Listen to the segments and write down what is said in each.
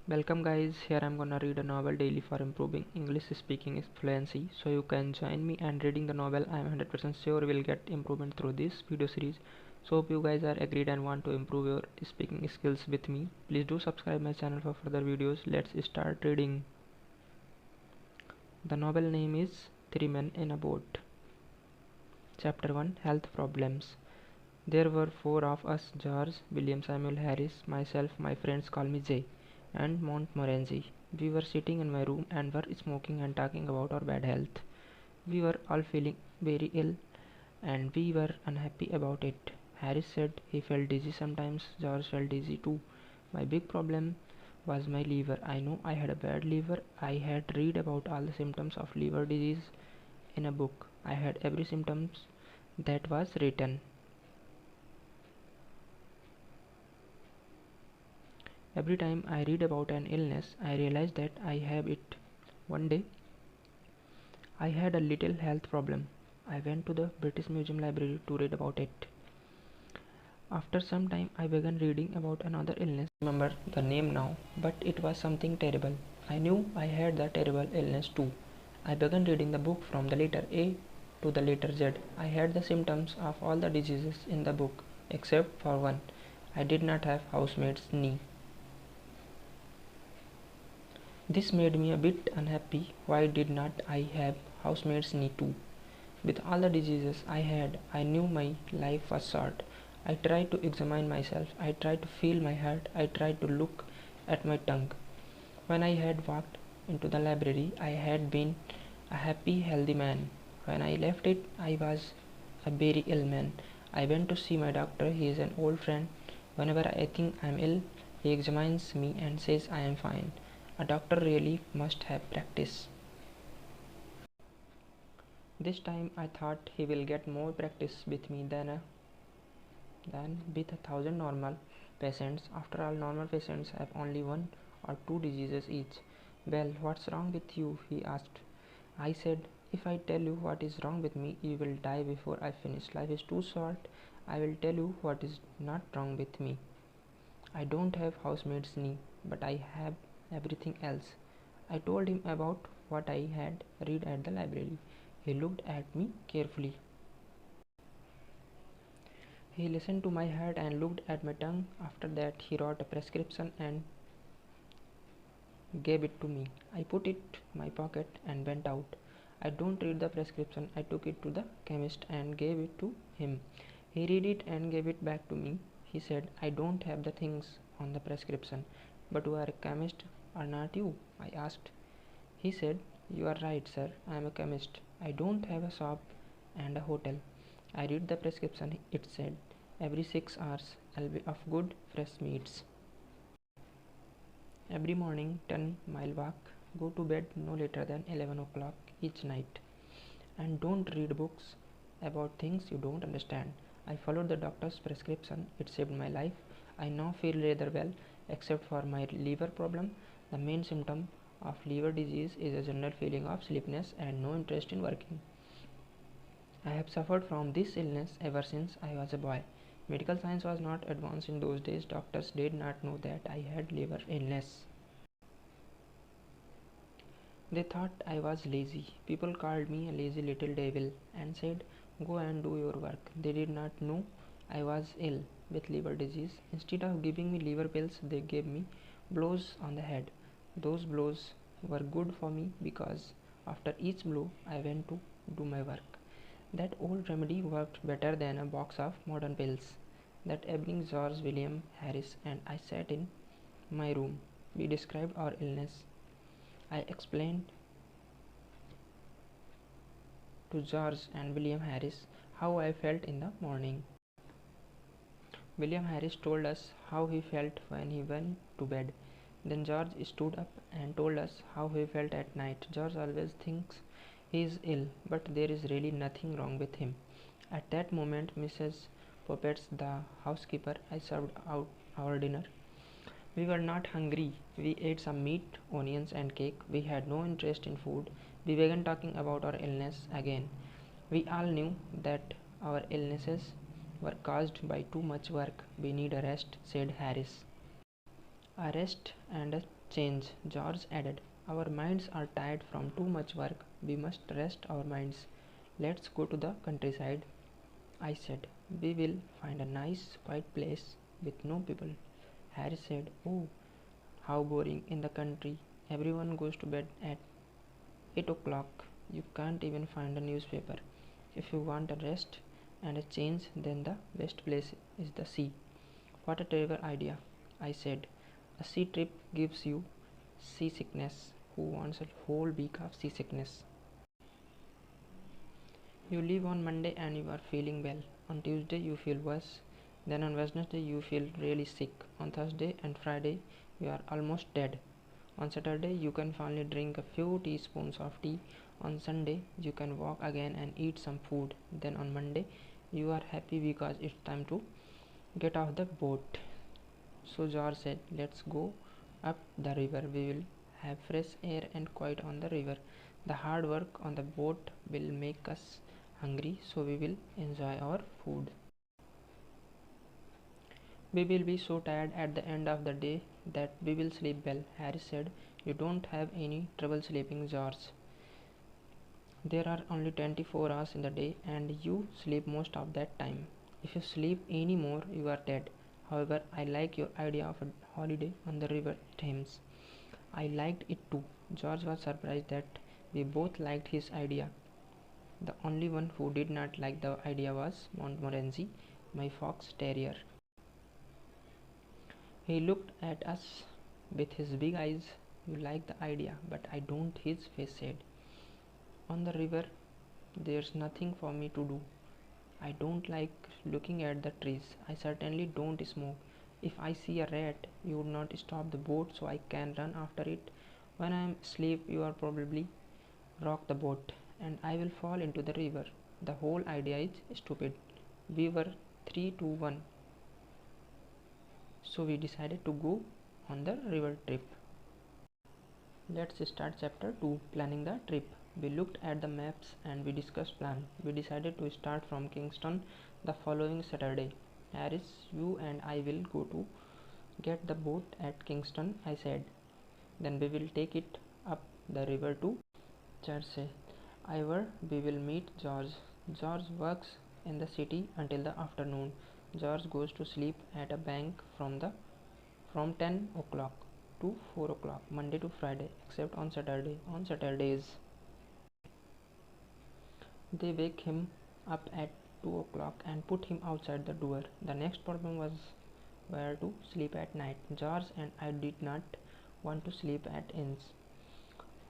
Welcome guys, here I'm gonna read a novel daily for improving English speaking fluency. So you can join me and reading the novel. I'm 100% sure we'll get improvement through this video series. So hope you guys are agreed and want to improve your speaking skills with me. Please do subscribe my channel for further videos. Let's start reading. The novel name is Three Men in a Boat. Chapter 1, Health Problems. There were four of us: George, William Samuel Harris, myself, my friends call me Jay, and Montmorency. We were sitting in my room and were smoking and talking about our bad health. We were all feeling very ill and we were unhappy about it. Harris said he felt dizzy sometimes. George felt dizzy too. My big problem was my liver. I know I had a bad liver. I had read about all the symptoms of liver disease in a book. I had every symptoms that was written. Every time I read about an illness, I realize that I have it. One day, I had a little health problem. I went to the British Museum Library to read about it. After some time, I began reading about another illness. I remember the name now, but it was something terrible. I knew I had the terrible illness too. I began reading the book from the letter A to the letter Z. I had the symptoms of all the diseases in the book, except for one. I did not have housemaid's knee. This made me a bit unhappy. Why did not I have housemaid's knee too? With all the diseases I had, I knew my life was short. I tried to examine myself. I tried to feel my heart. I tried to look at my tongue. When I had walked into the library, I had been a happy, healthy man. When I left it, I was a very ill man. I went to see my doctor. He is an old friend. Whenever I think I am ill, he examines me and says I am fine. A doctor really must have practice. This time I thought he will get more practice with me than with 1,000 normal patients. After all, normal patients have only one or two diseases each. Well, what's wrong with you? He asked. I said, if I tell you what is wrong with me, you will die before I finish. Life is too short. I will tell you what is not wrong with me. I don't have housemaid's knee, but I have everything else. I told him about what I had read at the library. He looked at me carefully. He listened to my heart and looked at my tongue. After that, he wrote a prescription and gave it to me. I put it in my pocket and went out. I don't read the prescription. I took it to the chemist and gave it to him. He read it and gave it back to me. He said, I don't have the things on the prescription. But you are a chemist, are not you? I asked. He said, you are right, sir. I am a chemist. I don't have a shop and a hotel. I read the prescription. It said, every 6 hours I'll be of good fresh meats. Every morning 10-mile walk. Go to bed no later than 11 o'clock each night. And don't read books about things you don't understand. I followed the doctor's prescription. It saved my life. I now feel rather well, except for my liver problem. The main symptom of liver disease is a general feeling of sleepiness and no interest in working. I have suffered from this illness ever since I was a boy. Medical science was not advanced in those days. Doctors did not know that I had liver illness. They thought I was lazy. People called me a lazy little devil and said, go and do your work. They did not know I was ill with liver disease. Instead of giving me liver pills, they gave me blows on the head. Those blows were good for me because after each blow I went to do my work. That old remedy worked better than a box of modern pills. That evening, George, William, Harris, and I sat in my room. We described our illness. I explained to George and William Harris how I felt in the morning. William Harris told us how he felt when he went to bed. Then George stood up and told us how he felt at night. George always thinks he is ill, but there is really nothing wrong with him. At that moment, Mrs. Poppets, the housekeeper, I served out our dinner. We were not hungry. We ate some meat, onions, and cake. We had no interest in food. We began talking about our illness again. We all knew that our illnesses were caused by too much work. We need a rest, said Harris. A rest and a change, George added. Our minds are tired from too much work. We must rest our minds. Let's go to the countryside, I said. We will find a nice, quiet place with no people. Harry said, Oh, how boring in the country. Everyone goes to bed at 8 o'clock. You can't even find a newspaper. If you want a rest and a change, then the best place is the sea. What a terrible idea, I said. A sea trip gives you seasickness. Who wants a whole week of seasickness? You leave on Monday and you are feeling well. On Tuesday you feel worse. Then on Wednesday you feel really sick. On Thursday and Friday you are almost dead. On Saturday you can finally drink a few teaspoons of tea. On Sunday you can walk again and eat some food. Then on Monday you are happy because it's time to get off the boat. So George said, Let's go up the river. We will have fresh air and quiet on the river. The hard work on the boat will make us hungry, so we will enjoy our food. We will be so tired at the end of the day that we will sleep well, Harry said. You don't have any trouble sleeping, George. There are only 24 hours in the day and you sleep most of that time. If you sleep any more, you are dead. However, I like your idea of a holiday on the river Thames. I liked it too. George was surprised that we both liked his idea. The only one who did not like the idea was Montmorency, my fox terrier. He looked at us with his big eyes. You like the idea, but I don't, his face said. On the river, there's nothing for me to do. I don't like looking at the trees. I certainly don't smoke. If I see a rat, you would not stop the boat so I can run after it. When I am asleep, you are probably rock the boat and I will fall into the river. The whole idea is stupid. We were 3 to 1. So we decided to go on the river trip. Let's start chapter 2, planning the trip. We looked at the maps and we discussed plan. We decided to start from Kingston the following Saturday. Harris, you and I will go to get the boat at Kingston, I said. Then we will take it up the river to Church. Ivor, we will meet George. George works in the city until the afternoon. George goes to sleep at a bank from 10 o'clock to 4 o'clock, Monday to Friday, except on Saturday. On Saturdays, they wake him up at 2 o'clock and put him outside the door. The next problem was where to sleep at night. George and I did not want to sleep at inns.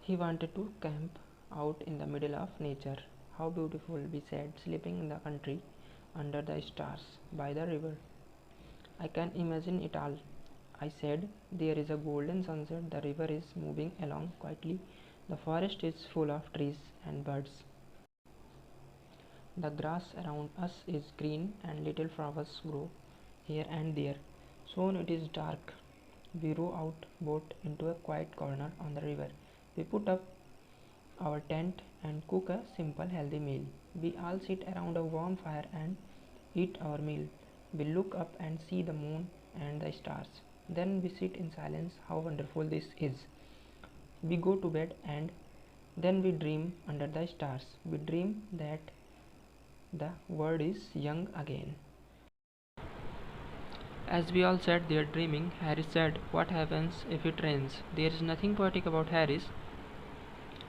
He wanted to camp out in the middle of nature. How beautiful, we said, sleeping in the country under the stars by the river. I can imagine it all, I said. There is a golden sunset, the river is moving along quietly, the forest is full of trees and birds. The grass around us is green and little flowers grow here and there. Soon it is dark. We row out boat into a quiet corner on the river. We put up our tent and cook a simple healthy meal. We all sit around a warm fire and eat our meal. We look up and see the moon and the stars. Then we sit in silence. How wonderful this is. We go to bed and then we dream under the stars. We dream that the world is young again. As we all sat there dreaming, Harris said, What happens if it rains? There is nothing poetic about Harris.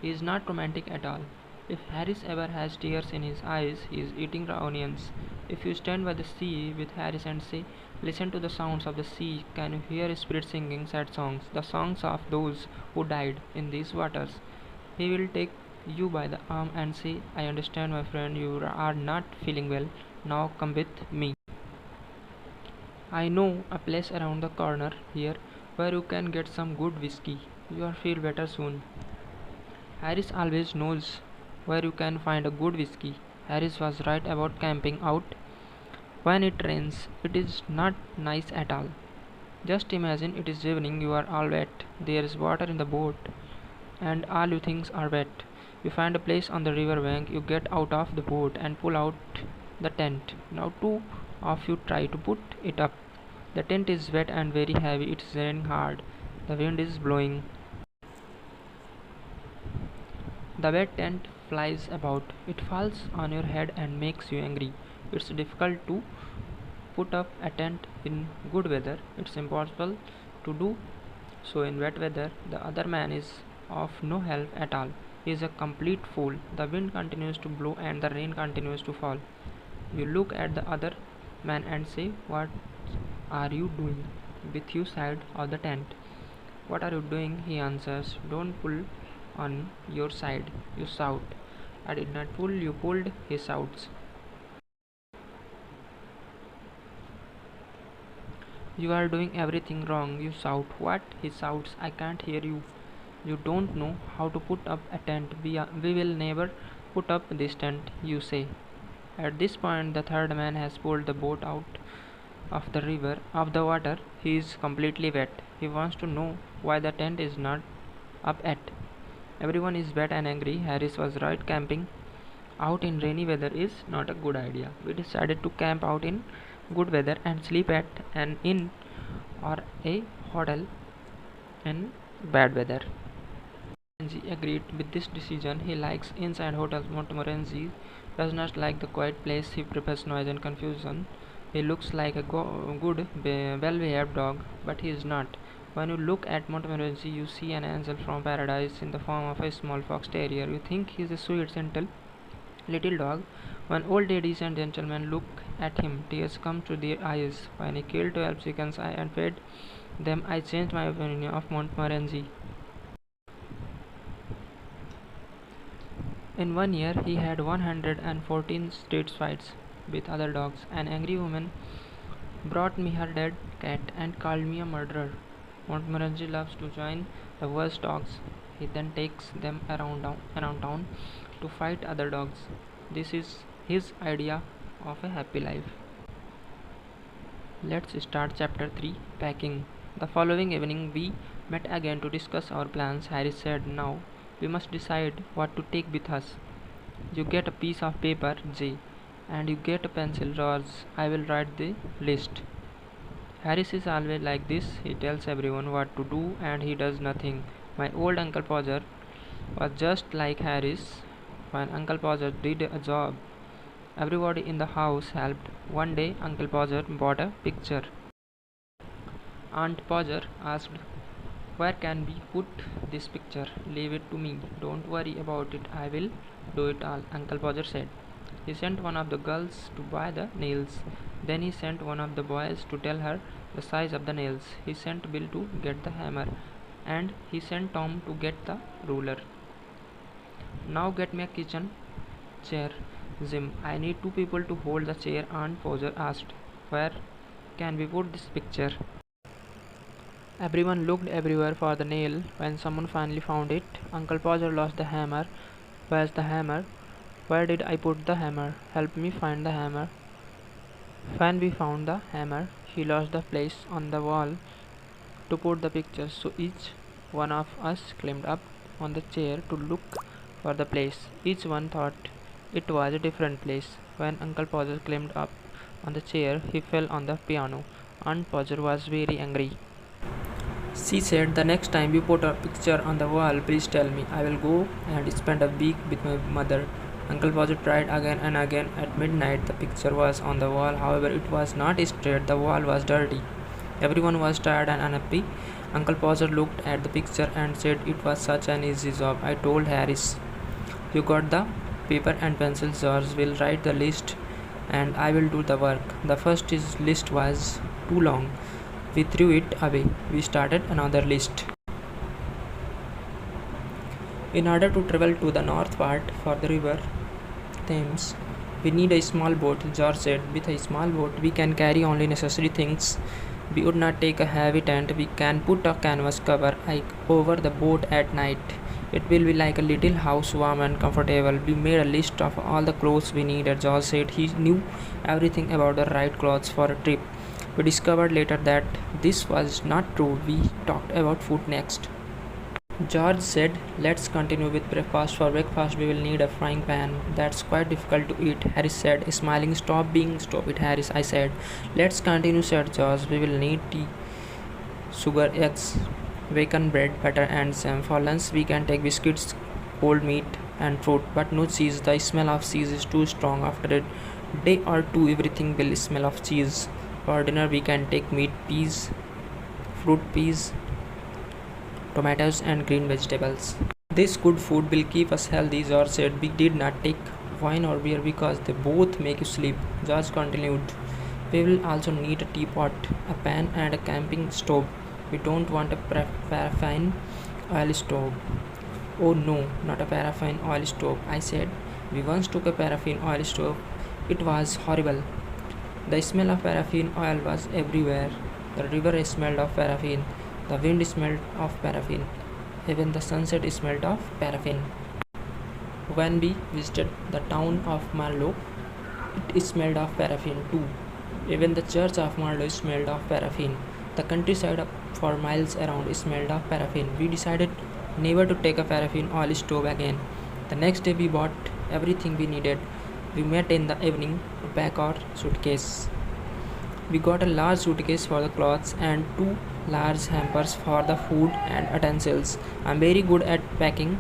He is not romantic at all. If Harris ever has tears in his eyes, he is eating raw onions. If you stand by the sea with Harris and say, Listen to the sounds of the sea, can you hear spirits singing sad songs, the songs of those who died in these waters? He will take you by the arm and say, I understand, my friend, you are not feeling well. Now come with me. I know a place around the corner here where you can get some good whiskey. You will feel better soon. Harris always knows where you can find a good whiskey. Harris was right about camping out. When it rains, it is not nice at all. Just imagine it is evening, you are all wet. There is water in the boat and all you things are wet. You find a place on the river bank, you get out of the boat and pull out the tent. Now two of you try to put it up. The tent is wet and very heavy, it is raining hard. The wind is blowing. The wet tent flies about. It falls on your head and makes you angry. It's difficult to put up a tent in good weather. It's impossible to do so in wet weather. The other man is of no help at all. He is a complete fool. The wind continues to blow and the rain continues to fall. You look at the other man and say, "What are you doing with your side of the tent?" "What are you doing?" he answers. "Don't pull on your side," you shout. "I did not pull, you pulled," he shouts. "You are doing everything wrong," you shout. "What?" he shouts. "I can't hear you. You don't know how to put up a tent. We will never put up this tent," you say. At this point, the third man has pulled the boat out of the water. He is completely wet. He wants to know why the tent is not up yet. Everyone is wet and angry. Harris was right. Camping out in rainy weather is not a good idea. We decided to camp out in good weather and sleep at an inn or a hotel in bad weather. Montmorency agreed with this decision. He likes inns and hotels. Montmorency does not like the quiet place. He prefers noise and confusion. He looks like a good, well-behaved dog, but he is not. When you look at Montmorency, you see an angel from paradise in the form of a small fox terrier. You think he is a sweet, gentle little dog. When old ladies and gentlemen look at him, tears come to their eyes. When he killed 12 chickens and fed them, I changed my opinion of Montmorency. In 1 year, he had 114 street fights with other dogs. An angry woman brought me her dead cat and called me a murderer. Montmorency loves to join the worst dogs. He then takes them around town to fight other dogs. This is his idea of a happy life. Let's start chapter 3, Packing. The following evening we met again to discuss our plans. Harris said, "Now we must decide what to take with us. You get a piece of paper, J, and you get a pencil, George. I will write the list." Harris is always like this. He tells everyone what to do and he does nothing. My old Uncle Podger was just like Harris. When Uncle Podger did a job, everybody in the house helped. One day, Uncle Podger bought a picture. Aunt Podger asked, "Where can we put this picture?" "Leave it to me. Don't worry about it. I will do it all," Uncle Podger said. He sent one of the girls to buy the nails. Then he sent one of the boys to tell her the size of the nails. He sent Bill to get the hammer. And he sent Tom to get the ruler. "Now get me a kitchen chair, Jim. I need 2 people to hold the chair," Aunt Podger asked. "Where can we put this picture?" Everyone looked everywhere for the nail. When someone finally found it, Uncle Podger lost the hammer. "Where's the hammer? Where did I put the hammer? Help me find the hammer." When we found the hammer, he lost the place on the wall to put the picture, so each one of us climbed up on the chair to look for the place. Each one thought it was a different place. When Uncle Podger climbed up on the chair, he fell on the piano. Aunt Podger was very angry. She said, "The next time you put a picture on the wall, please tell me. I will go and spend a week with my mother." Uncle Podger tried again and again. At midnight, the picture was on the wall. However, it was not straight. The wall was dirty. Everyone was tired and unhappy. Uncle Podger looked at the picture and said, "It was such an easy job." I told Harris, "You got the paper and pencil. George will write the list and I will do the work." The first list was too long. We threw it away. We started another list. In order to travel to the north part for the river Thames, we need a small boat, George said. "With a small boat, we can carry only necessary things. We would not take a heavy tent. We can put a canvas cover over the boat at night. It will be like a little house, warm and comfortable." We made a list of all the clothes we needed. George said he knew everything about the right clothes for a trip. We discovered later that this was not true. We talked about food next. George said, "Let's continue with breakfast. For breakfast, we will need a frying pan. That's quite difficult to eat," Harris said, smiling. Stop it, Harris," I said. "Let's continue," said George. "We will need tea, sugar, eggs, bacon, bread, butter, and jam. For lunch, we can take biscuits, cold meat, and fruit, but no cheese. The smell of cheese is too strong. After a day or two, everything will smell of cheese. For dinner, we can take meat, peas, fruit, peas, tomatoes, and green vegetables. This good food will keep us healthy, George said. We did not take wine or beer because they both make you sleep. George continued. We will also need a teapot, a pan, and a camping stove. We don't want a paraffin oil stove. Oh no, not a paraffin oil stove, I said. We once took a paraffin oil stove. It was horrible. The smell of paraffin oil was everywhere. The river smelled of paraffin. The wind smelled of paraffin. Even the sunset smelled of paraffin. When we visited the town of Marlow, it smelled of paraffin too. Even the church of Marlow smelled of paraffin. The countryside for miles around smelled of paraffin. We decided never to take a paraffin oil stove again. The next day we bought everything we needed. We met in the evening to pack our suitcase. We got a large suitcase for the clothes and two large hampers for the food and utensils. I'm very good at packing.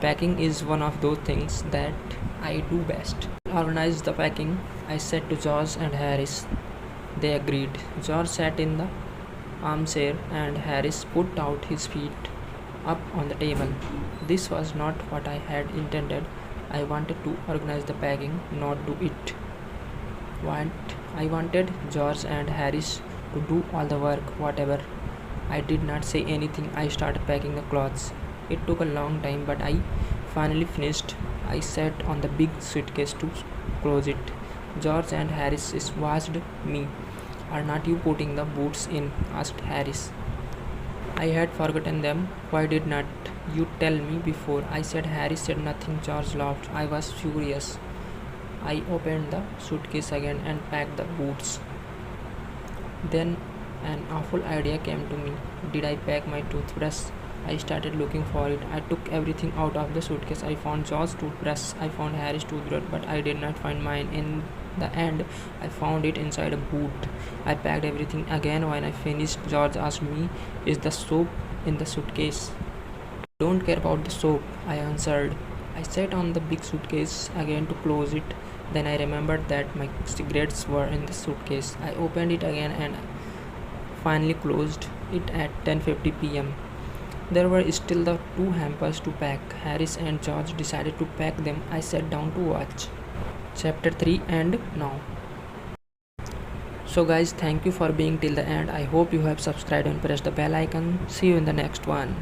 Packing is one of those things that I do best. Organize the packing, I said to George and Harris. They agreed. George sat in the armchair and Harris put out his feet up on the table. This was not what I had intended. I wanted to organize the packing, not do it. I wanted George and Harris to do all the work, whatever. I did not say anything. I started packing the clothes. It took a long time, but I finally finished. I sat on the big suitcase to close it. George and Harris watched me. Are not you putting the boots in? Asked Harris. I had forgotten them. Why did not you tell me before? I said. Harris said nothing. George laughed. I was furious. I opened the suitcase again and packed the boots. Then an awful idea came to me. Did I pack my toothbrush? I started looking for it. I took everything out of the suitcase. I found George's toothbrush. I found Harry's toothbrush, but I did not find mine. In the end, I found it inside a boot. I packed everything again. When I finished, George asked me, "Is the soap in the suitcase?" "Don't care about the soap," I answered. I sat on the big suitcase again to close it. Then I remembered that my cigarettes were in the suitcase. I opened it again and finally closed it at 10:50 p.m. There were still the two hampers to pack. Harris and George decided to pack them. I sat down to watch. Chapter 3 and now. So guys, thank you for being till the end. I hope you have subscribed and pressed the bell icon. See you in the next one.